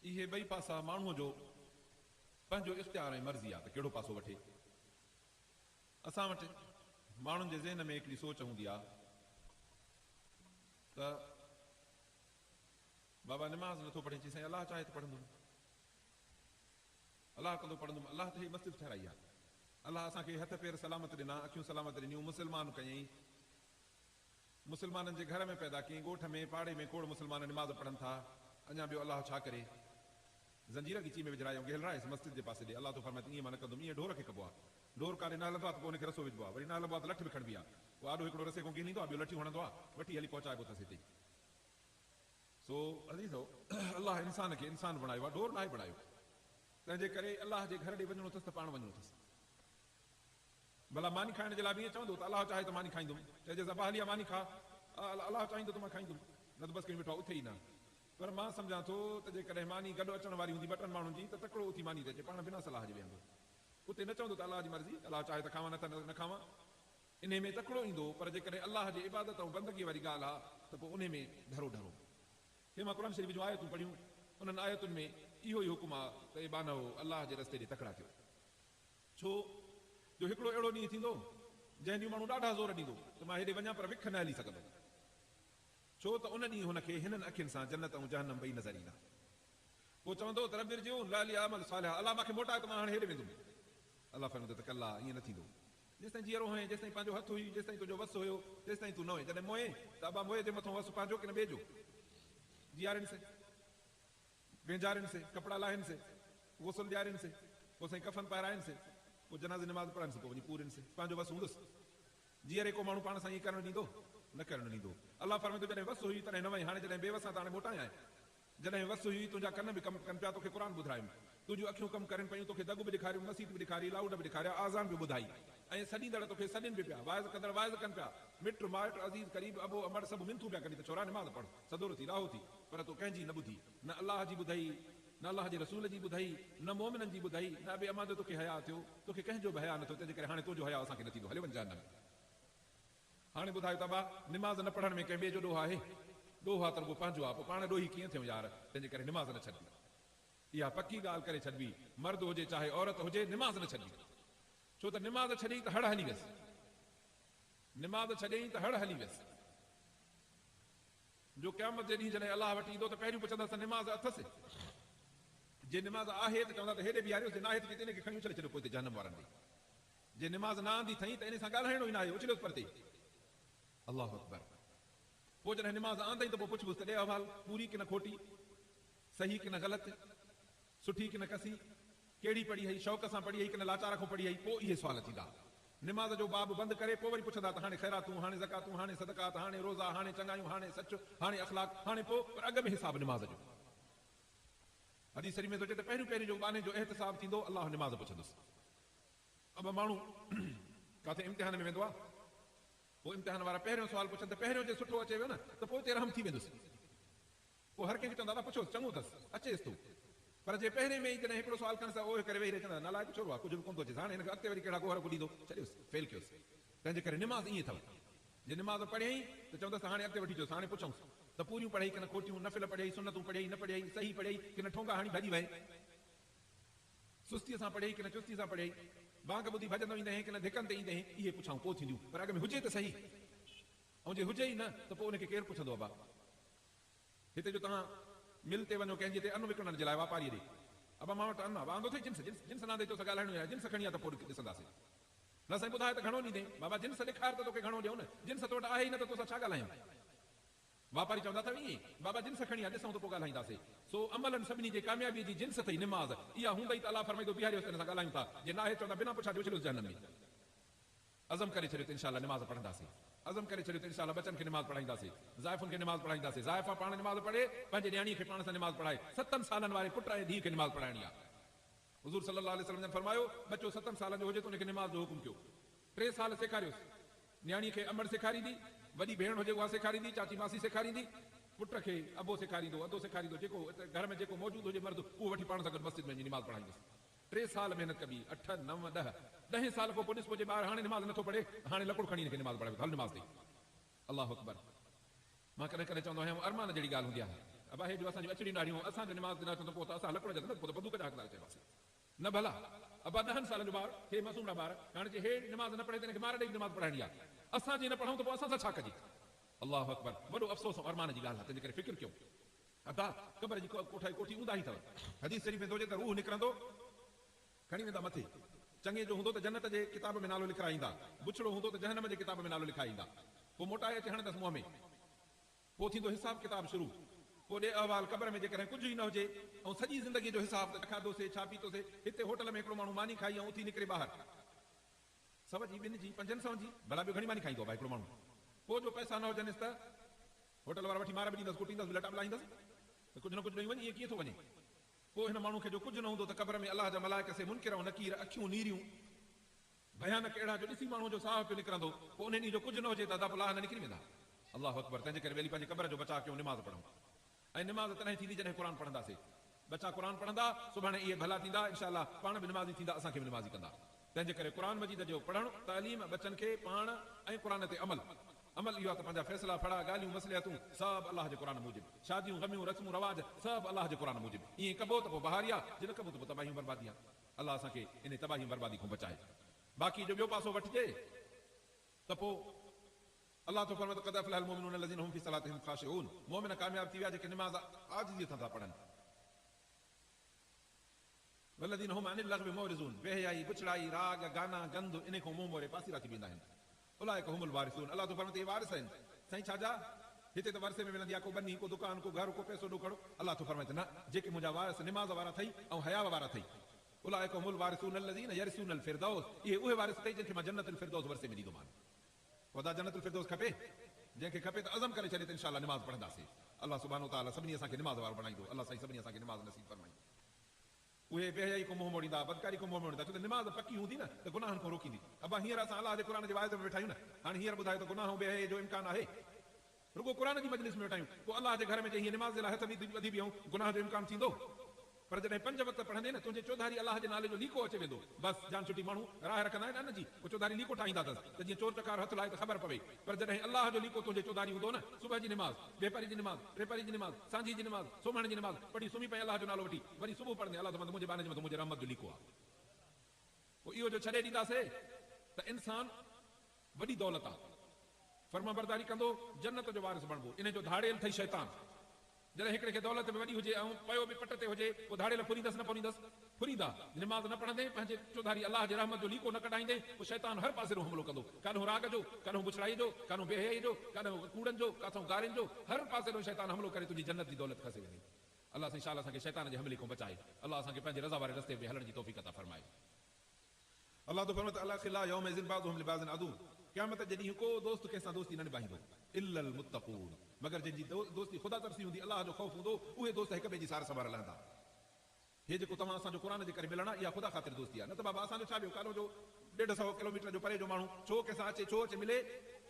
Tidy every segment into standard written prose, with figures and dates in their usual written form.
इहे ॿई पासा माण्हूअ जो पंहिंजो इख़्तियार ऐं मर्ज़ी आहे त कहिड़ो पासो वठे। असां वटि माण्हुनि जे ज़हन में हिकिड़ी सोच हूंदी आहे त बाबा निमाज़ नथो पढ़े, चई साईं अलाह चाहे त पढ़ंदुमि, अलाह कंदो पढ़ंदुमि। अलाह त हीअ मस्जिद ठाराई आहे, अलाह असांखे हथ पेर सलामत ॾिना, अखियूं सलामत ॾिनियूं, मुस्लमान कयईं, मुस्लमाननि जे घर में पैदा कयईं, ॻोठ में पाड़े में खोड़ मुस्लमान निमाज़ पढ़नि था। अञा ॿियो अलाह छा करे, ज़ंजीर ॻिची में विझरायो, गहलराइसि मस्जिद जे पासे ॾे। अलाह तो फरमाए ईअं मां न कंदुमि, ईअं ढोर खे कबो आहे, ढोर काॾे न हलंदो आहे त पोइ हुनखे रसो विझबो आहे, वरी न हलंदो आहे त लठ बि खणबी आहे, उहो आॾो हिकिड़ो रसे खां गिनींदो आहे, ॿियो लठियूं हणंदो आहे, वठी हली पहुचाइबो अथसि हिते। सो अज़ीज़ो, अलाह इंसान खे इंसान बणायो आहे, ढोर न आहे बणायो। तंहिंजे करे अलाह जे घर ॾे वञिणो अथसि त पाण वञिणो अथसि। भला मानी खाइण जे लाइ बि ईअं चवंदो त अलाह चाहे त मानी खाईंदुमि, चइजे ज़बा हली आहे मानी खा, अलाह चाहींदो त मां खाईंदुमि, न त बसि कहीं वेठो उथे ई न। पर मां सम्झां थो त जेकॾहिं मानी गॾु अचण वारी हूंदी ॿ टनि माण्हुनि जी, त तकिड़ो उथी मानी ते अचे, पाण बिना सलाह जे वेहंदो। उते न चवंदो त अलाह जी मर्ज़ी, अलाह चाहे त खावां, न त न खावां, इन में तकिड़ो ईंदो। पर जेकॾहिं अलाह जे इबादत ऐं बंदगीअ वारी ॻाल्हि आहे त पोइ उन में धरो धरो। हे मां क़ुरान शरीफ़ जूं आयतूं पढ़ियूं, उन्हनि आयतुनि में इहो ई हुकुम आहे त हे बानो अलाह जे रस्ते ॾे तकड़ा थियो। छो जो हिकिड़ो अहिड़ो ॾींहुं थींदो जंहिं ॾींहुं माण्हू ॾाढा ज़ोर ॾींदो त मां हेॾे वञा पर विख न हली सघंदो, छो त उन ॾींहुं हुनखे हिननि अखियुनि सां जन्नत ऐं जहन्नम ॿई नज़र ईंदा। पोइ चवंदो त रबिर जो लाली अमल सालिह, अलाह मूंखे मोटाए त मां हाणे हेॾे वेंदुमि। अलाह फरमाईंदो त कल्ला, ईअं न थींदो। जेसिताईं जीअरो हुए, जेसिताईं पंहिंजो हथु हुई, जेसिताईं तुंहिंजो वसु हुयो, तेसिताईं तूं न हुए। जॾहिं मोए त अबा मोए जे मथां वसु पंहिंजो की न ॿिए जो, जीआरिन से, वेंजारिन से, कपिड़ा लाहिनि से, गुसल ॾियारिन से, पोइ साईं कफन पाराइनि से, पोइ जनाज़े निमाज़ पढ़नि से, पोइ वञी पूरनि से, पंहिंजो वसु हूंदुसि। जीअरे को माण्हू पाण सां ईअं करणु ॾींदो, न करणु ॾींदो। अलाह फरमाईंदो जॾहिं वसु हुई तॾहिं न वई, हाणे जॾहिं बेवस आहे त हाणे मोटाए आए। जॾहिं वसु हुई तुंहिंजा कन बि कमु कनि पिया, तोखे क़ुर ॿुधायुमि, तुंहिंजूं अखियूं कमु करनि पियूं, तोखे दग बि ॾेखारियूं, मसीत बि ॾेखारी, लाउड बि ॾेखारिया, आज़ान बि ॿुधाई, ऐं सॾींदड़ तोखे सॾनि बि पिया, वाइज़ कंदड़ वाइज़ कनि पिया, मिट माइट अज़ीज़ क़रीब अबो अमड़ सभु मिनथूं पिया कनि त छोरा निमाज़ पढ़, सदोर थी, राहो थी। पर तूं कंहिंजी न ॿुधी, न अलाह जी ॿुधई, न अलाह जे रसूल जी ॿुधई, न मोमिननि जी ॿुधई, न बि अमां तोखे हया थियो, तोखे कंहिंजो बि हया नथो। तंहिंजे करे हाणे तुंहिंजो हया असांखे न थींदो, हले वञ जहन्नम। हाणे ॿुधायो त बा निमाज़ न पढ़ण में कंहिं ॿिए जो ॾोह आहे? ॾोह आहे त रुॻो पंहिंजो आहे। पोइ पाण ॾोही कीअं थियूं यार? तंहिंजे करे निमाज़ न छॾबी, इहा पकी ॻाल्हि करे छॾबी, मर्द हुजे चाहे औरत हुजे, निमाज़ न छॾबी। छो त निमाज़ छॾई त हड़ हली वियसि, निमाज़ छॾियईं त हड़ हली वियसि। जो क़यामत जे ॾींहुं जॾहिं अलाह वटि ईंदो त पहिरियों पुछंदसि त निमाज़ अथसि? जे निमाज़ आहे त चवंदा त हेॾे बीहारियोसि, न आहे त इन खे खणी उछले छॾियो पोइ जहन्नम वारनि ॾे। जे निमाज़ न आंदी अथई त इन सां ॻाल्हाइणो ई न आहे, उछलियोसि परते। अलाह अकबर। पोइ जॾहिं निमाज़ आंदई त पोइ पुछबुसि त ॾे अहवाल, पूरी की न खोटी, सही की न ग़लति, सुठी की न कसी, कहिड़ी पढ़ी हई, शौक़ सां पढ़ी हई की न लाचार खां पढ़ी हई, पोइ इहे सुवाल थींदा। निमाज़ जो बाब बंदि करे पोइ वरी पुछंदा त हाणे ख़ैरातूं, हाणे ज़कातूं, हाणे सदकात, हाणे रोज़ा, हाणे चङायूं, हाणे सच, हाणे अख़लाक, हाणे पोइ पर अॻ में हिसाब निमाज़ जो। हदीस शरीफ़ में थो चए त पहिरियों पहिरियों जो बाने जो एहतिसाब थींदो, अलाह निमाज़ पुछंदुसि। अब माण्हू किथे इम्तिहान में वेंदो आहे, पोइ इम्तिहान वारा पहिरियों सुवाल पुछनि त पहिरियों जे सुठो अचे वियो न त पोइ ते रहम थी वेंदुसि। पोइ हर कंहिंखे चवंदा पुछो चङो अथसि, अचेसि थो। पर जे पहिरें में ई जॾहिं हिकिड़ो सुवाल कनि सां उहे करे वेही रहे, चवंदा नालाइक़ छोरो आहे, कुझु बि कोन थो अचेसि, हाणे हिनखे अॻिते वरी कहिड़ा गोहर ॿुॾींदो, छॾियोसि, फेल कयोसि। तंहिंजे करे निमाज़ ईअं अथव, जे निमाज़ पढ़ियईं त चवंदसि हाणे अॻिते वठी अचोसि, हाणे पुछऊंसि त पूरियूं पढ़ई की न खोटियूं, नफ़िल पढ़ियई, सुनतूं पढ़ियई न पढ़ियई, सही पढ़ियई की न ठोंगा हणी भॼी वई, सुस्तीअ सां पढ़ियई की न चुस्ती सां पढ़ियई, बांग ॿुधी भॼंदो ईंदे की न धिकनि ते ईंदे, इहे पुछां पोइ थींदियूं। पर अॻ में हुजे त सही, ऐं जे हुजे ई न त पोइ उनखे केरु पुछंदो आहे? हिते जो तव्हां मिल ते वञो कंहिंजे ते अनु विकिणण जे लाइ वापारीअ ॾे, अब मां वटि अनु आहे, वांदो अथई जिन्स, जिन्स जिन्स न ॾे तो ॻाल्हाइणो आहे, जिन्स खणी आहे त पोइ ॾिसंदासीं। न साईं ॿुधाए त घणो ॾींदे, बाबा जिन्स ॾेखार त तोखे घणो ॾियो न, जिन्स तो वटि आहे ई न त तोसां छा ॻाल्हायूं? वापारी चवंदा अथव ईअं, बाबा जिन्स खणी आहे, ॾिसूं त पोइ ॻाल्हाईंदासीं। सो अमलनि सभिनी जे कामयाबीअ जी जिन्स अथई निमाज़, इहा हूंदई त अलाह फरमाईंदो बीहारियोसि, हिन सां ॻाल्हायूं था। जे न आहे चवंदा बिना पुछा उछलियोसि जहन्नम में। अज़म करे छॾियो त इंशाअल्लाह निमाज़ पढ़ंदासीं, अज़म करे छॾियो त इंशाअल्लाह बचनि खे निमाज़ पढ़ाईंदासीं, ज़ाइफ़ुनि खे निमाज़ पढ़ाईंदासीं। ज़ाइफ़ा पाण निमाज़ पढ़े, पंहिंजे न्याणीअ खे पाण सां निमाज़ पढ़ाए, 7 सालनि वारे पुट ऐं धीउ खे निमाज़ पढ़ाइणी आहे। हुज़ूर सल्लल्लाहु अलैहि वसल्लम ने फरमायो, बच्चो 7 सालनि जो हुजे त उनखे निमाज़ जो हुकुम कयो, 3 साल सेखारियोसि। न्याणीअ खे अमड़ सेखारींदी, वॾी भेण हुजे उहा सेखारींदी, चाची मासी सेखारींदी, पुट खे अबो सेखारींदो, अदो सेखारींदो, जेको घर में जेको मौजूदु हुजे मर्द उहो वठी पाण सां गॾु मस्जिद में निमाज़ पढ़ाईंदुसि। 3 साल महिनत कबी, 8, 9, 10, 10 साल खां पोइ ॾिस पोइ ॿार हाणे निमाज़ नथो पढ़े, हाणे लकुड़ खणी हिनखे निमाज़ पढ़ाए, हल निमाज़ ते। अलाह अकबर। मां कॾहिं कॾहिं चवंदो आहियां अरमान जहिड़ी ॻाल्हि हूंदी आहे अबा हे जो असांजी अचड़ी ॾाढियूं असांजो निमाज़ ॾिना त पोइ त असां लकड़ जा पोइ त बंदूक जा हक़दार चइबासीं न भला अबा 10 सालनि जो ॿार हे मासूम ॿार हाणे जे हे निमाज़ न पढ़े त हिनखे मार ॾेई निमाज़ पढ़ाइणी आहे असां जे न पढ़ूं त पोइ असां सां छा कजे अलाह अकबर वॾो अफ़सोस ऐं अरमान जी ॻाल्हि आहे तंहिंजे करे फिक्र कयो अदा क़बर जी कोठी ऊंधा ई अथव हदीस शरीफ़ में थो त रूह निकिरंदो खणी वेंदा मथे चङे जो हूंदो त जन्नत जे किताब में नालो लिखाईंदा बुछड़ो हूंदो त जहन्नम जे किताब में नालो लिखाईंदा पोइ मोटाए अचे हणंदसि मुंहं में पोइ थींदो हिसाब किताब शुरू पोइ ॾे अहवाल क़बर में जेकॾहिं कुझु ई न हुजे ऐं सॼी ज़िंदगी जो हिसाब त खाधोसीं छा पीतोसीं हिते होटल में हिकिड़ो माण्हू मानी खाई ऐं उथी निकिरे ॿाहिरि 100 जी 2 जी 500 जी भला ॿियो घणी मानी खाईंदो आहे हिकिड़ो माण्हू पोइ जो पैसा न हुजनिस त होटल वारा वठी मार बि ॾींदसि कुटींदसि लटा लाहींदसि त कुझु न कुझु ॾेई वञे ईअं कीअं थो वञे पोइ हिन माण्हू खे जो कुझु न हूंदो त क़बर में अलाह जा मलाइक से मुनकिर ऐं नकीर अखियूं नीरियूं भयानक अहिड़ा जो ॾिसी माण्हू जो साह पियो निकिरंदो पोइ उन ॾींहुं जो कुझु न हुजे त अदा अलाह न निकिरी वेंदा अलाह अकबर तंहिंजे करे वेली पंहिंजे क़बर जो बचाव कयूं निमाज़ पढ़ूं ऐं निमाज़ तॾहिं थींदी जॾहिं क़ुर पढ़ंदासीं बचा क़ुर पढ़ंदा सुभाणे इहे भला थींदा इंशाअल्लाह पाण बि निमाज़ी थींदा असांखे बि निमाज़ी कंदा तंहिंजे करे क़ुर मजीद जो पढ़णु तालीम बचनि खे पाण ऐं क़ुर ते अमल इहो आहे त पंहिंजा फ़ैसिला फड़ा ॻाल्हियूं मसलियतूं सभु अलाह जे क़ुर मूजिबि शादियूं गमियूं रस्मूं रवाज सभु अलाह जे क़ुर मूजिबि ईअं कबो त पोइ बहारी आहे जिन कबो त पोइ तबाहियूं बर्बादी आहे अलाह असांखे इन तबाहियूं बर्बादी खां बचाए बाक़ी जो ॿियो पासो वठिजे त पोइ अलाह तो फरमाए क़द अफ़लहल मुमिनून लज़ीना हुम फ़ी सलातिहिम ख़ाशिऊन मोमिन कामयाब थी विया जेके निमाज़ आजिज़ी सां था पढ़नि वल्लज़ीना हुम अनिल लग़्वी मुअरिज़ून बेहयाई बुछड़ाई राग गाना गंद इन खां मुंहुं मोड़े पासीरा थी वेंदा आहिनि उलाइक हुमुल वारिसून अलाह तो फरमाए वारिस आहिनि साईं छाजा हिते त वरसे में मिलंदी आहे को बनी को दुकान को घर को पैसो ॾोखड़ो अलाह तो फरमाए न जेके मुंहिंजा वारिस निमाज़ वारा अथई ऐं हया वारा अथई उलाइक हुमुल वारिसून लज़ीना यरिसूनल फिरदौस इहे उहे वारिस अथई जंहिंखे मां जन्नतुल फिरदौस वरसे में ॾींदोमान वदा जन्नतुल फिरदौस खपे जंहिंखे खपे त अज़म करे छॾे त इंशाअल्लाह निमाज़ पढ़ंदासीं अलाह सुब्हानो तआला सभिनी असांखे निमाज़ वारो बणाईंदो अलाह साईं सभिनी असांखे निमाज़ नसीब फरमाईंदो उहे बेहयाई को मुंहुं मोड़ींदा बदकारी को मुंहुं मोड़ींदा छो त निमाज़ पकी हूंदी न त गुनाहनि खां रोकींदी अबा हींअर असां अलाह जे क़ुर जे वाइदे में वेठा आहियूं न हाणे हींअर ॿुधायो त गुनाह बेहयाई जो इम्कान आहे रुगो क़ुर जी मजलिस में वेठा आहियूं पोइ अलाह जे घर में हीअं निमाज़ जे लाइ हथ ॿधी बीहूं गुनाह जो इम्कान थींदो पर जॾहिं 5 वक़्त पढ़ंदे न तुंहिंजे चौधारी अलाह जे नाले जो लीको अचे वेंदो बसि जान छुटी माण्हू राह रखंदा आहिनि न जी पोइ चौधारी लीको ठाहींदा अथसि त जीअं चोर चकार हथ लाए त ख़बर पवे पर जॾहिं अलाह जो लीको तुंहिंजे चौधारी हूंदो न सुबुह जी निमाज़ बेपारी जी निमाज़ टेपारी जी निमाज़ सांझी जी निमाज़ सुम्हण जी निमाज़ पढ़ी सुम्ही पई अलाह जो नालो वठी वरी सुबुह पढ़ंदे अलाह त मुंहिंजे बाने जे मथां मुंहिंजे रहमत जो लीको आहे पोइ इहो जो छॾे ॾींदासीं त इंसान वॾी दौलत आहे फर्मा बरदारी कंदो जन्नत जो वारिस बणबो इन जो धाड़ेल अथई शैतान जॾहिं हिकिड़े खे दौलत में वॾी हुजे ऐं पियो बि पट ते हुजे पोइ धाड़ेल फुरींदसि न फुरींदसि फुरींदा निमाज़ न पढ़ंदे पंहिंजे चौधारी अलाह जे रहमत जो लीको न कढाईंदे पोइ शैतान हर पासे हमलो कंदो काॾों राग जो काॾों बुछड़ाई जो काॾों बेहयाई जो काॾों कूड़नि जो काथों गारियुनि जो हर पासे शैतान हमलो करे तुंहिंजी जन्नत जी दौलत खसे वेंदी अलाह साईं इंशाअल्लाह असांखे शैतान जे हमले खां बचाए अलाह असांखे पंहिंजे रज़ा वारे रस्ते ते हलण जी तौफ़ीक़ अता फरमाए अलाह तो फरमाए अलाह खिला यौम इज़िन बाज़ुहुम लिबाज़िन अदू क़यामत जे ॾींहुं को दोस्त कंहिंसां दोस्ती न निभाईंदो इल्लल मुत्तक़ून मगर जंहिंजी दोस्ती ख़ुदा तरसी हूंदी अलाह जो ख़ौफ़ हूंदो उहे दोस्त हिक ॿिए जी सार संभाल हलंदा हे जेको तव्हां असांजो क़ुर जे करे मिलणु आहे इहा ख़ुदा ख़ातिर दोस्ती आहे न त बाबा असांजो छा ॿियो कालो जो 150 किलोमीटर जो परे जो माण्हू छो कंहिंसां अचे छो अचे मिले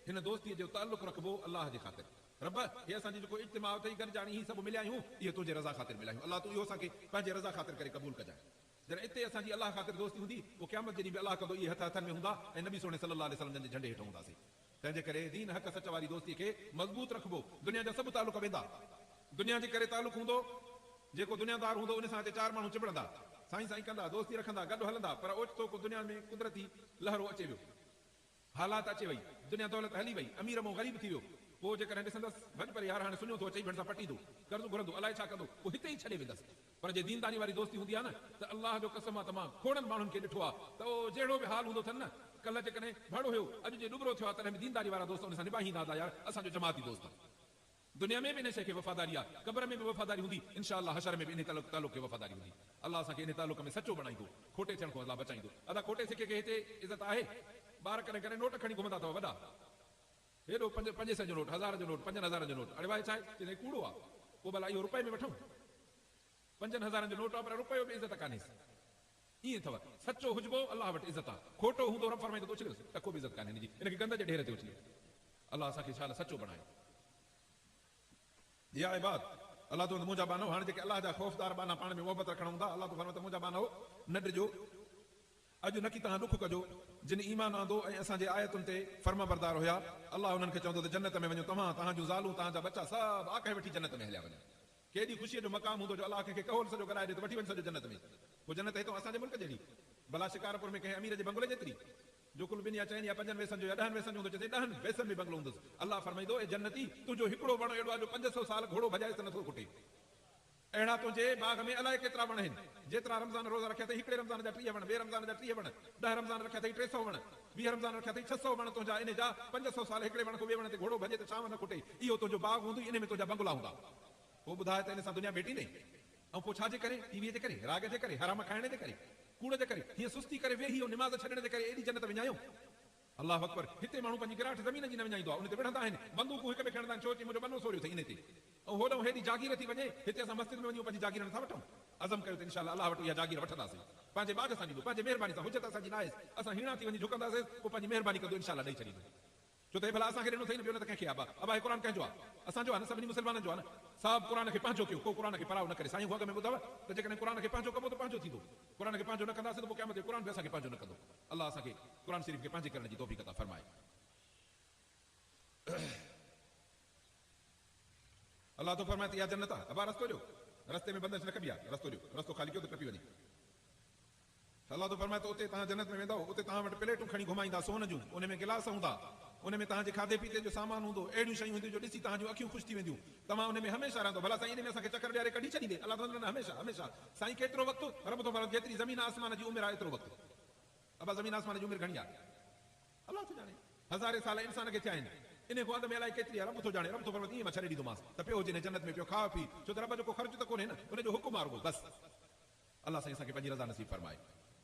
हिन दोस्तीअ जो ताल्लुक़ रखबो अलाह जे ख़ातिर रब हे असांजी जेको इज्तिमा अथई गॾिजाणी ही सभु मिलिया आहियूं इहे तुंहिंजे रज़ा ख़ातिर मिलिया आहियूं अलाह तूं इहो असांखे पंहिंजे रज़ा ख़ातिर करे क़बूल कजांइ जॾहिं हिते असांजी अलाह ख़ातिर दोस्ती हूंदी पोइ क़यामत जे ॾींहुं बि अलाह कंदो इहे हथ हथनि में हूंदा ऐं नबी सोने सल्लल्लाहु अलैहि वसल्लम जे झंडे हेठि हूंदासीं तंहिंजे करे दीन हक़ सच वारी दोस्ती खे मज़बूत रखबो दुनिया जा सभु तालुक वेंदा दुनिया जे करे तालुक हूंदो जेको दुनियादार हूंदो उन सां 4 माण्हू चिबड़ंदा साईं साईं कंदा दोस्ती रखंदा गॾु हलंदा पर ओचितो को दुनिया में कुदरती लहरो अचे वियो हालात अचे वई दुनिया दौलत हली वई अमीर मां ग़रीब थी वियो पोइ जेकॾहिं ॾिसंदसि भॼ पर यार हाणे सुञो थो अचे भेण सां पटींदो कर्ज़ घुरंदो अलाए छा कंदो पोइ हिते ई छॾे वेंदसि पर जे दीनदारी वारी दोस्ती हूंदी आहे न त अलाह जो कसम आहे तमामु खोड़नि माण्हुनि खे ॾिठो आहे त उहो जहिड़ो बि हाल हूंदो अथनि न कल्ह जेकॾहिं भाड़ो हुयो अॼु जे डुबरो थियो आहे तॾहिं बि दीनदारी वारा दोस्त उन सां निभाईंदा था यार असांजो जमाती दोस्त दुनिया में बि इन शइ खे वफ़ादारी आहे क़ब्र में बि वफ़ादारी हूंदी इंशाअल्लाह हशर में बि इन तालुक खे वफ़ादारी हूंदी अलाह असांखे इन तालुक में सचो बणाईंदो खोटे थियण खां अलाह बचाईंदो अदा खोटे सिके खे हिते इज़त आहे ॿार कॾहिं कॾहिं नोट खणी घुमंदा अथव वॾा हेॾो 500 जो नोट 1000 जो नोट 5000 जो नोट अड़े भाई छा आहे कूड़ो आहे पोइ भला इहो रुपए में वठूं 5000 जो नोट आहे पर रुपयो बि इज़त कान्हे ईअं अथव सचो हुजबो अलाह वटि इज़त आहे खोटो हूंदो रब फरमाईंदो त उछलियोसि टको बि इज़त कान्हे हिनजी हिनखे गंद जे ढेर ते उछलियो अलाह असांखे छा सचो बणाए या इबाद अलाह तो मुंहिंजा बानो हाणे जेके अलाह जा ख़ौफ़दार बाना पाण में मोहबत रखण हूंदा अलाह तो फरमाए त मुंहिंजा बानो न ॾिजो अॼु न की तव्हां ॾुख कजो जिन ईमान आंदो ऐं असांजे आयतुनि ते फर्मा बरदार हुया अलाह उन्हनि खे चवंदो त जन्नत में वञो तव्हां तव्हां जूं ज़ालूं तव्हांजा बच्चा सभु आके वठी जन्नत में हलिया वञो केॾी ख़ुशीअ जो मक़ाम हूंदो जो अलाह कंहिंखे कहोल सॼो कराए ॾे त वठी वञ सॼो जन्नत में। पोइ जन्नत हितां असांजे मुल्क जहिड़ी भला शिकारपुर में कंहिं अमीर जे बंगले जेतिरी जो कुल 2 या 4 या 5 वेसनि जो या 10 वेसनि जो हूंदो, चए 10 वेसनि में बंगलो हूंदुसि। अलाह फरमाईंदो ए जन्नती तुंहिंजो हिकिड़ो वण अहिड़ो आहे जो 500 साल घोड़ो भॼाए त नथो खुटे। अहिड़ा तुंहिंजे बाग में अलाए केतिरा वण आहिनि। जेतिरा रमज़ान रोज़ा रखिया अथई हिकिड़े रमज़ान जा 30 वण, ॿिए रमज़ान जा 30 वण, 10 रमज़ान रखिया अथई 300 वण, 20 रमज़ान रखिया अथई 600 वण तुंहिंजा। इन जा 500 साल हिकिड़े वण खां ॿिए वण ते घोड़ो भॼे त शाम न खुटे। इहो तुंहिंजो बाग हूंदो, इन में तुंहिंजा बंगला हूंदा। पोइ ॿुधाए त इन सां दुनिया भेटी न ऐं पोइ छाजे करे? टीवीअ जे करे, राग जे करे, हराम खाइण जे करे, कूड़ जे करे, हीअं सुस्ती करे वेही निमाज़ छॾण जे करे एॾी जन्नत विञायूं। अल्लाह अकबर। हिते माण्हू पंहिंजी गिराट ज़मीन जी न विञाईंदो आहे, उन ते विढ़ंदा आहिनि, बंदूकूं हिक में खणंदा आहिनि, छो कि मुंहिंजो बनो सोरियो अथई इन ते। ऐं होॾो हेॾी जागीर थी वञे, हिते असां मस्जिद में वञूं पंहिंजी जागीर नथा वठूं। अज़म कयो त इंशाअल्लाह अल्लाह वटि इहा जागीर वठंदासीं, पंहिंजे बाग सां ॾींदो, पंहिंजे महिरबानी सां। हुजत असांजी न आहे, असां हीणा थी वञी झुकंदासीं, पोइ पंहिंजी महिरबानी कंदो इंशाअल्लाह ॾेई छॾींदो। छो त भला असांखे ॾिनो अथई न, ॿियो न त कंहिंखे आहे। अबा हे क़ुर कंहिंजो आहे? असांजो आहे न, सभिनी मुस्लमाननि जो आहे न। साहब क़ुर खे पंहिंजो कयो, को क़ुर खे पराओ न करे। साईं अॻ में ॿुधव त जेकॾहिं क़ुर खे पंहिंजो कबो त पंहिंजो थींदो। क़ुर खे पंहिंजो न कंदासीं त पोइ क़यामत ते क़ुर बि असांखे पंहिंजो न कंदो। अल्लाह असांखे क़ुर शरीफ़ खे पंहिंजे करण जी तौफ़ीक़ अता फरमाए। अल्लाह तो फरमाए त इहा जन्नत आहे। अबा रस्तो ॾियो, रस्ते में बंदिश न कबी आहे, रस्तो ॾियो, रस्तो ख़ाली कयो त टपी वञे। अल्लाह तो फरमाए त उते तव्हां जन्नत में वेंदव, उते तव्हां वटि प्लेटूं खणी घुमाईंदा सोन जूं, उन में गिलास हूंदा, उन में तव्हांजे खाधे पीते जो सामान हूंदो, अहिड़ियूं शयूं हूंदियूं जो ॾिसी तव्हांजूं अखियूं ख़ुशि थी वेंदियूं। तव्हां उन में हमेशह रहंदो। भला साईं इन में असांखे चकर ॾियारे कढी छॾींदे? अल्लाह न, हमेशह हमेशह। साईं केतिरो वक़्तु? रब थो फरमाए जेतिरी ज़मीन आसमान जी उमिरि आहे एतिरो वक़्तु। अबा ज़मीन आसमान जी उमिरि घणी आहे? अल्लाह थो ॼाणे। हज़ारे साल इंसान खे थिया आहिनि, इन खां अॻु में अलाए केतिरी आहे, रब थो ॼाणे। रब थो फरमाए ईअं मां छॾे ॾींदोमांसि त पियो हुजे जन्नत में, पियो खा पी, छो त रब जो को ख़र्च त कोन्हे न, उनजो हुकुम आहे रुॻो बसि। अल्लाह साईं असांखे पंहिंजी रज़ा नसीब फरमाए।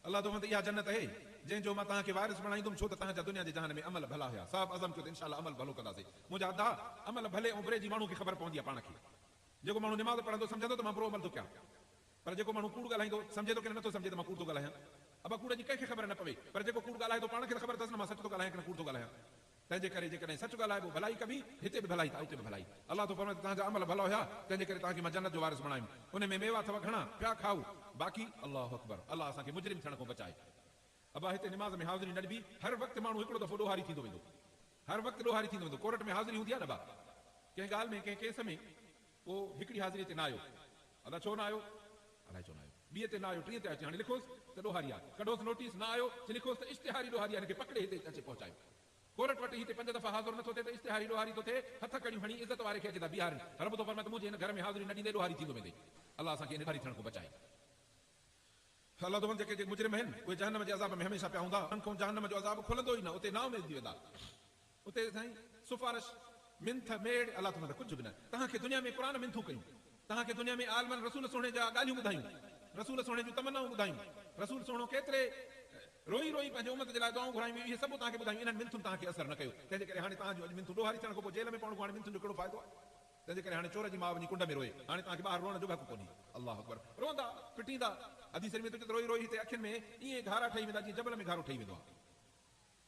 अल्लाह तो इहा जन्नत आहे जंहिंजो मां तव्हांखे वारिस बणाईंदुमि, छो त तव्हांजा दुनिया जे जहान में अमल भला हुया। साहब अज़म कयो त इंशाअल्लाह अमल भलो कंदासीं। मुंहिंजा अदा अमल भले ऐं बुरे जी माण्हू खे ख़बर पवंदी आहे पाण खे। जेको माण्हू निमाज़ पढ़ंदो सम्झंदो त मां बुरो अमल थो कयां, पर जेको माण्हू कूड़ ॻाल्हाईंदो सम्झे थो की नथो सम्झे त मां कूड़ थो ॻाल्हायां। अबा कूड़ जी कंहिंखे ख़बर न पवे, पर जेको कूड़ ॻाल्हाए थो पाण खे त ख़बर अथसि न मां सच थो ॻाल्हायां की न कूड़ थो ॻाल्हायां। तंहिंजे करे जेकॾहिं सच ॻाल्हाइबो भलाई कबी, हिते बि भलाई, हिते बि भलाई। अल्लाह तो फरमाए तव्हांजा अमल भला हुया, तंहिंजे करे तव्हांखे मां जन्नत जो वारिस बणायुमि। उन में मेवा अथव घणा, पिया खाओ, बाक़ी अल्लाह अकबर। अल्लाह असांखे मुजरिम थियण खां बचाए। अबा हिते निमाज़ में हाज़िरी न ॾिबी, हर वक़्तु माण्हू हिकिड़ो दफ़ो ॾोहारी थींदो वेंदो, हर वक़्तु ॾोहारी थींदो वेंदो। कोर्ट में हाज़िरी हूंदी आहे न, बा कंहिं ॻाल्हि में कंहिं केस में, पोइ हिकिड़ी हाज़िरी ते न आयो, अदा छो न आयो, अलाए छो न आयो, ॿिए ते न आयो, टीह ते अचे, हाणे लिखोसि त ॾोहारी आहे, कढोसि नोटिस, न आयो त लिखोसि त इश्तिहारी ॾोहारी आहे, हिनखे पकड़े हिते अचे पहुचायो। कोर्ट वटि हिते 5 दफ़ा हाज़िर नथो थिए त इश्तिहारी ॾोहारी थो थिए, हथ कड़ियूं खणी इज़त वारे खे अचे था बीहारनि। रब थो फरमाए त मुंहिंजे हिन घर में हाज़िरी न ॾींदे ॾोहारी थींदो वेंदे। अल्लाह असांखे इन ॾोहारी थियण खां बचाए। अल्लाह तो जेके मुजरिम आहिनि उहे जहन्नम जे अज़ाब में हमेशह पिया हूंदा, उन्हनि खां जहन्नम जो अज़ाब खुलंदो ई न, उते नाव में वेंदा, उते साईं सुफ़ारिश मिंथ मेड़ अल्लाह तो कुझु बि न। तव्हांखे दुनिया में क़ुर मिंथूं कयूं, तव्हांखे दुनिया में आलमन रसूल सोणे जा ॻाल्हियूं ॿुधायूं, रसूल सोणे जूं तमन्नाऊं ॿुधायूं, रसूल सोणो केतिरे रोई रोई पंहिंजे उमत जे लाइ दुआऊं घुरायूं, इहे सभु तव्हांखे ॿुधायूं। इन्हनि मिंथुनि तव्हांखे असर न कयो, तंहिंजे करे हाणे तव्हांजो अॼु मिंथूं ॾोहारी थियण खां पोइ जेल में पवण खां हाणे मिंथुनि जो कहिड़ो फ़ाइदो आहे? तंहिंजे करे हाणे चोर जी माउ वञी कुंड में रोए, हाणे तव्हांखे ॿाहिरि रोअण जो हक़ कोन्हे। अल्लाह अकबर। रोंदा पिटींदा, हदीस में रोई रोई हिते अखियुनि में ईअं घारा ठही वेंदा जीअं जबल में घारो ठही वेंदो आहे।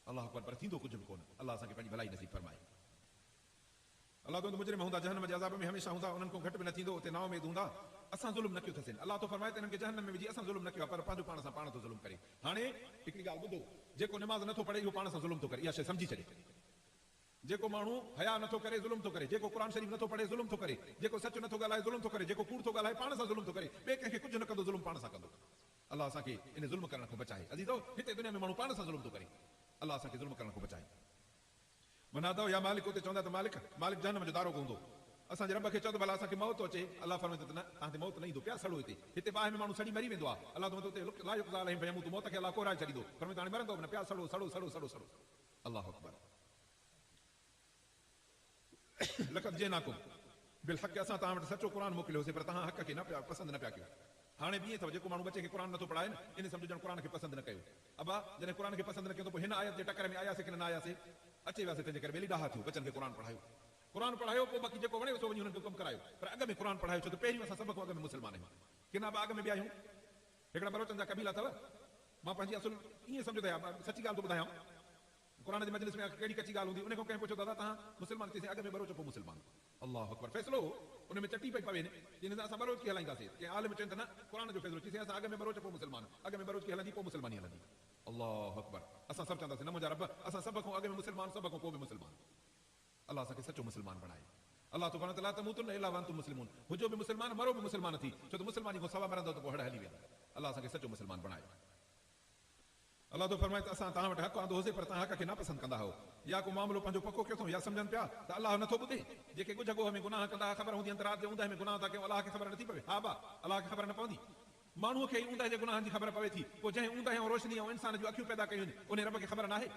अल्लाह अकबर। पर थींदो कुझु बि कोन। अल्लाह असांखे पंहिंजी भलाई नसीब फरमाए। अल्लाह तो मुजरिम हूंदा, जहन्नम जे अज़ाब में हमेशह हूंदा, उन्हनि खां घटि बि न थींदो, उते नाव में हूंदा। असां ज़ुल्म न कयो अथसि, अल्लाह तो फरमाए त इन्हनि खे जहन्नम में विझी असां ज़ुल्म न कयो आहे, पर पंहिंजो पाण सां पाण थो ज़ुल्म करे। हाणे हिकिड़ी ॻाल्हि ॿुधो, जेको निमाज़ नथो पढ़े इहो पाण सां ज़ुल्म थो करे, इहा शइ सम्झी छॾे। जेको माण्हू हया नथो करे ज़ुल्म थो करे, जेको क़ुर शरीफ़ नथो पढ़े ज़ुल्म थो करे, जेको सच नथो ॻाल्हाए ज़ुल्म थो करे, जेको कूड़ थो ॻाल्हाए पाण सां ज़ुल्म थो करे, ॿिए कंहिंखे कुझु न कंदो, ज़ुल्म पाण सां कंदो। अल्लाह असांखे इन ज़ुल्म करण खां बचाए। अज़ीज़ो हिते दुनिया में माण्हू पाण सां ज़ुल्म थो करे, अल्लाह असांखे ज़ुल्म करण खां बचाए। मनादो या मालिक, उते चवंदा त मालिक, मालिक जहन्नम जो दारो हूंदो। असांजे रब खे चओ त भला असांखे मौत अचे, अल्लाह फरमाए त न, तव्हांखे मौत न ईंदो, पिया सड़ो हिते। हिते ॿाहिरि में माण्हू सड़ी मरी वेंदो आहे, अल्लाह तो उते लायुक ज़ाल ऐं भयमूं, मौत खे अल्लाह कोराए छॾींदो, फरमाए त हाणे मरंदो न, पिया सड़ो सड़ो सड़ो सड़ो सड़ो। अल्लाह अकबर। लक़द जेनाकुम बिल हक़, असां तव्हां वटि सचो क़ुर मोकिलियोसीं, पर तव्हां हक़ खे न पिया पसंदि न पिया कयो। हाणे बि ईअं अथव, जेको माण्हू बचे खे क़ुर नथो पढ़ाए न, इन सम्झो ॼण क़ुर खे पसंदि न कयो। अबा जॾहिं क़ुर खे पसंदि न कयो त पोइ हिन आयत जे टकर में आयासीं की न आयासीं, अचे वियासीं, तंहिंजे करे ॿेली ॾाहा थियो, बचनि खे क़ुर पढ़ायो, क़ुर पढ़ायो, पोइ बाक़ी जेको वणे सो वञी हुननि खे कमु करायो, पर अॻ में क़ुर पढ़ायो, छो त पहिरियों असां सभ खां अॻ में मुस्लमान आहियूं, किना बि अॻ में बि आहियूं। हिकिड़ा बलोचन जा कबीला अथव, मां पंहिंजी असुल ईअं सम्झो त सची ॻाल्हि थो ॿुधायां, क़ुर जे मजलिस में कहिड़ी कची ॻाल्हि हूंदी, उन खां कंहिं पुछो दादा तव्हां मुस्लमान थीसीं, अॻ में बरोच पोइ मुस्लमान। अल्लाह अकबर। फ़ैसिलो उन में चटी पई पवे, इन सां असां बरोच कीअं हलाईंदासीं, कंहिं आलिम चवनि त न क़ुर जो फ़ैसिलो चईसीं असां अॻ में बरोच पोइ मुस्लमान, अॻ में बरोच कीअं हलंदी पोइ मुस्लमानी हलंदी। अल्लाह अकबर। असां सभु चवंदासीं न मुंहिंजा रब, असां सभ खां अॻ में मुस्लमान, सभ खां पोइ बि मुस्लमान। अल्लाह असांखे सचो मुस्लमान बणाए। अल्लाह तो फरमाए ला तमूतुन्ना इल्ला व अंतुम मुस्लिमून, हुजो भी मुसलमान मरो भी मुसलमान थी, छो तो मुसलमान को सवा मरंदो तो हड़ हली वेंदा। अल्लाह असांखे सचो मुसलमान बणाए। अल्लाह तो फरमाए त असां तव्हां वटि हक़ आंदो हुजे पर तव्हां हक़ खे न पसंदि कंदा हो, या को मामिलो पंहिंजो पको कयो अथऊं या सम्झनि पिया त अल्लाह नथो ॿुधे। जेके ॻुझ ॻोह में गुनाह कंदा ख़बर हूंदी अंत राति जे ऊंदहि में गुनाह था कयूं, अल्लाह खे ख़बर नथी पवे। हा बा, अल्लाह खे ख़बर न पवंदी, माण्हूअ खे ऊंदहि जे गुनाहनि जी ख़बर पवे थी, पोइ जंहिं ऊंदहि ऐं रोशनी ऐं इंसान जूं अखियूं पैदा कयूं आहिनि उन रब खे ख़बर नाहे।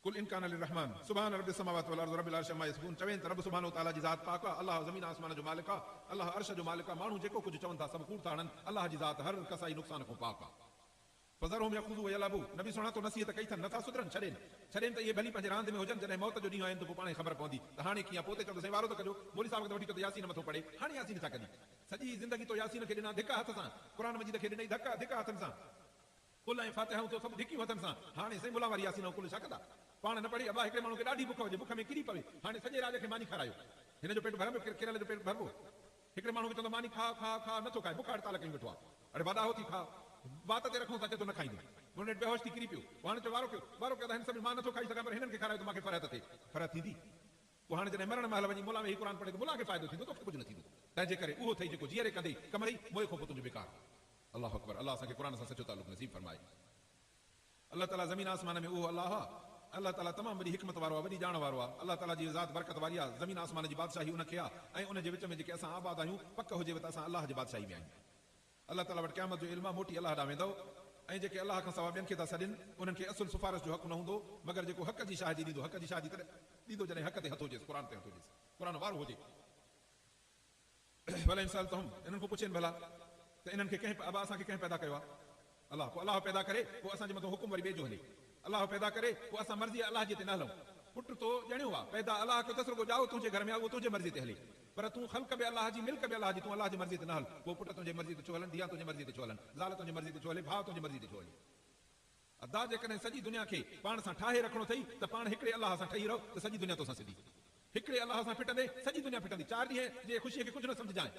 कुल इन कान लिर्रहमान सुभान रब्बिस समावाति वल अर्ज़ रब्बिल अर्शि अम्मा यसिफून, चवनि त रब सुभानो तआला जी ज़ात पाक आहे, अल्लाह ज़मीन आसमान जो मालिक आहे, अल्लाह अर्श जो मालिक आहे। माण्हू जेको कुझु चवनि था सभु कूड़ था हणनि, अल्लाह जी ज़ात हर कसाई नुक़सान खां पाक आहे। फज़रहुम यख़ूज़ू व यलअबू, नबी सुणा तो नसीहत कई अथनि, नथा सुधरनि, छॾेनि त इहे भली पंहिंजे रांदि में हुजनि, जॾहिं मौत जो ॾींहुं आहिनि त पोइ पाण ख़बर पवंदी त हाणे कीअं। पोइ चवंदो साईं वारो त कजो, मौली साहिब खे वठी करे यासीन मथो पढ़े, हाणे यासीन छा कढी, सॼी ज़िंदगी तो यासीन खे ॾिना धिका हथ सां, क़ुर मजीद खे ॾिनई धिका हथनि सां, कुल ऐं फातिहाऊं तो सभु धिकियूं हथनि सां, हाणे साईं मुला वारी यासीन ऐं कुल छा कंदा। पाण न पढ़ी अबा हिकिड़े माण्हू खे ॾाढी बुख हुजे, बुख में किरी पवे, हाणे सॼे राज खे मानी खारायो, हिन जो पेट भरंदो, केरल जो पेट भरबो। हिकिड़े माण्हू खे चवंदो मानी खा खा खा, नथो खाए, बुख हड़ताल कयूं वेठो आहे, अड़े वादा हो थी खा, बात ते रखूं था चए थो न खाईंदो, हुन बेहोश थी किरी पियो, हाणे चयो वारो कयो त हिन सभिनी मां नथो खाई सघां पर हिननि खे खारायो त मूंखे फरहत थिए, फरहत थींदी। पोइ हाणे जॾहिं मरण महिल वञी मुला में क़ुर पढ़े त मुला खे फ़ाइदो थींदो, तोखे कुझु न थींदो। तंहिंजे करे उहो अथई जेको जीअरे कंदे कमरई मोए खां पोइ तुंहिंजो बेकार। अल्लाह अकबर, अल्लाह असांखे क़ुर सां सचो तालुक़ नसीब फरमाए। अल्लाह ताला ज़मीन आसमान में उहो अल्लाह आहे, अल्लाह ताला तमामु वॾी हिकमत वारो आहे, वॾी ॼाण वारो आहे। अल्लाह ताला जी ज़ात बरकत वारी आहे, ज़मीन आसमान जी बादशाही उनखे आहे, ऐं उन जे विच में जेके असां आबाद आहियूं पक हुजे त असां अल्लाह जी बादशाही में आहियूं। अल्लाह ताला वटि क़यामत जो इल्मु आहे, मोटी अल्लाह ॾांहुं वेंदो, ऐं जेके अल्लाह खां सवाइ ॿियनि खे था छॾनि उन्हनि खे असुल सिफ़ारिश जो हक़ न हूंदो, मगर जेको हक़ जी शाहिदी ॾींदो, हक़ जी शाहिदी तॾहिं ॾींदो जॾहिं हक़ ते हथ हुजेसि, क़ुर ते हथ हुजेसि, क़ुर वारो हुजे। भला इंसान त इन्हनि खां पुछनि भला त इन्हनि खे कंहिं अबा असांखे कंहिं पैदा कयो आहे? अल्लाह। पोइ अल्लाह पैदा करे पोइ असांजे मथां हुकुम वरी ॿिए जो हले, अल्लाह पैदा करे पोइ असां मर्ज़ी अल्लाह जे ते न हलूं। पुट तो ॼणियो आहे पैदा अल्लाह खे दस रुगो ॼाओ तुंहिंजे घर में आहे, उहो तुंहिंजे मर्ज़ी ते हले, पर तूं ख़ल्क़ बि अल्लाह जी, मिल्क बि अल्लाह जी, तूं अल्लाह जी मर्ज़ी ते न हल। पोइ पुट तुंहिंजे मर्ज़ी ते छो हलनि, धीअ तुंहिंजे मर्ज़ी ते छो हलनि, ज़ाल तुंहिंजे मर्ज़ी ते छो हले, भाउ तुंहिंजे मर्ज़ी ते छो हले। अदा जेकॾहिं सॼी दुनिया खे पाण सां ठाहे रखिणो अथई त पाण हिकिड़े अल्लाह सां ठही रहो त सॼी दुनिया तोसां सिधी, हिकिड़े अल्लाह सां फिटंदे सॼी दुनिया फिटंदी। 4 ॾींहं जे ख़ुशीअ खे कुझु न सम्झाए,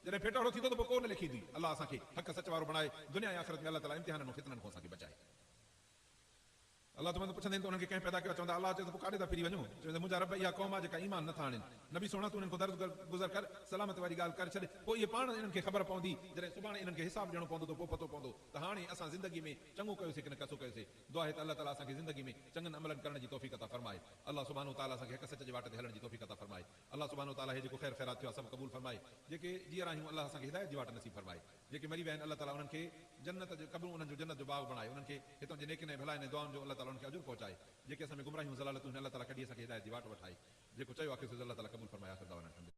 जॾहिं फेटाड़ो थींदो त पोइ कोन लिखींदी। अल्लाह असांखे हक़ सच वारो बणाए, दुनिया ऐं आख़िरत में अल्लाह ताला इम्तिहाननि फितननि खां असांखे बचाए। अल्लाह तुम पुछंदे त उन्हनि खे कंहिं पैदा कयो, चवंदा अल्लाह चए त पोइ काॾे था फिरी वञो, चवंदा मुंहिंजा रब इहा क़ौम आहे जेका ईमान नथा आणनि। नबी सुहिणा तूं उन्हनि खां दर्द गुज़र कर, सलामत वारी ॻाल्हि करे छॾे, पोइ इहे पाण इन्हनि खे ख़बर पवंदी, जॾहिं सुभाणे इन्हनि खे हिसाब ॾियणो पवंदो त पोइ पतो पवंदो त हाणे असां ज़िंदगी में चङो कयोसीं की न कसो कयोसीं। दुआ आहे त अल्लाह ताला असांखे ज़िंदगी में चङनि अमलनि करण जी तौफ़ीक़ अता फरमाए। अल्लाह सुभाणे ताला असांखे हक़ सच जे वाट ते हलण जी तौफ़ीक़ अता फरमाए। अल्लाह सुभाणे ताला हे जेको ख़ैर ख़ैरात थियो आहे सभु क़बूल फरमाए। जेके जीअर आहियूं अल्लाह असांखे हिदायत जी वाट नसीब फरमाए। जेके मरी विया आहिनि अल्लाह ताला उन्हनि खे जन्नत जो क़ब्रूं, उन्हनि जो जन्नत जो बाग बणाए, उन्हनि खे हितां जे नेकिन ऐं भलाइनि ऐं दुआउनि जो अल्लाह ताला उन्हनि खे अजुर पहुचाए। जेके असां में गुमराहियूं ज़लालतूं अल्लाह ताला कढी असांखे हिदायत जी वाट वठाए। जेको चयो आहे अल्लाह ताला क़बूल फरमाए। आख़िर दावाना।